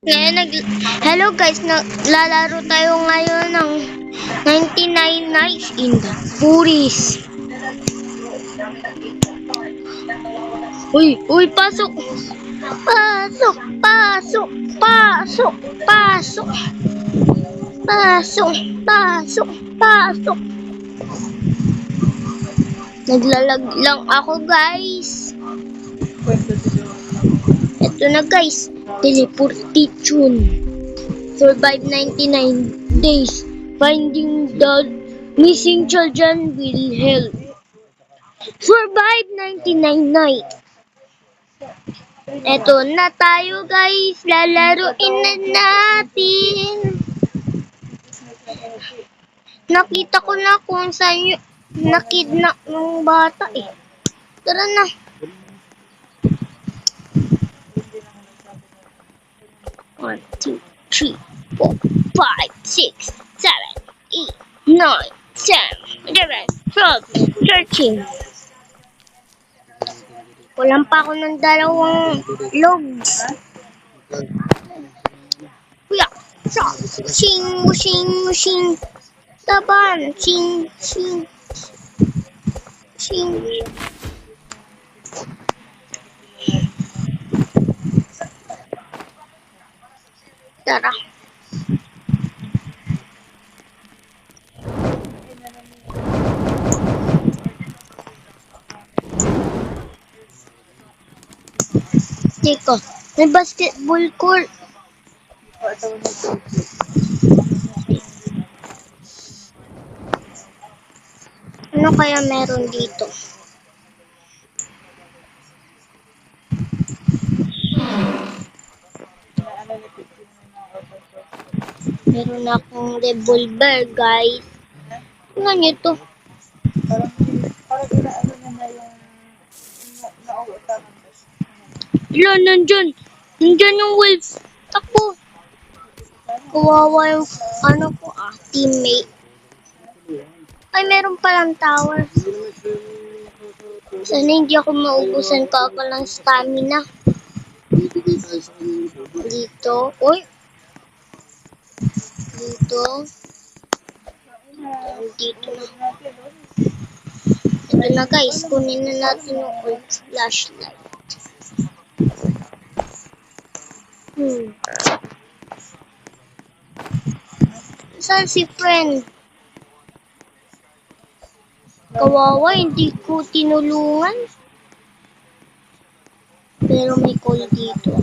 Ngayon, hello guys, naglalaro tayo ngayon ng 99 Nights in the Puris. Uy, pasok! Pasok, pasok, pasok, pasok, pasok, pasok, pasok. Naglalag lang ako guys. Ito na guys, teleportation. Survive 99 days. Finding the missing children will help. Survive 99 nights. Eto na tayo guys. Lalaruin na natin. Nakita ko na kung saan yung nakidnap ng bata eh. Tara na. One, two, three, 4, 5, 6, 7, 8, 9, 10, 11, 12, 13. Kulang pa ako ng dalawang logs. Kuya, sa, sing, sing, sing, taban, sing, sing, sing. Tara. Teka, may basketball court. Ano kaya meron dito? Meron akong revolver, guys. Tingnan nyo to. Wala, nandyan. Nandyan yung wolf. Ako. Kawawa yung, teammate. Ay, meron palang tower. Sana hindi ako maubusan ko ako ng stamina. Dito. Uy. Dito. Dito na. Ito na guys. Kunin na natin yung flashlight. Saan si friend? Kawawa, hindi ko tinulungan. Pero may call dito.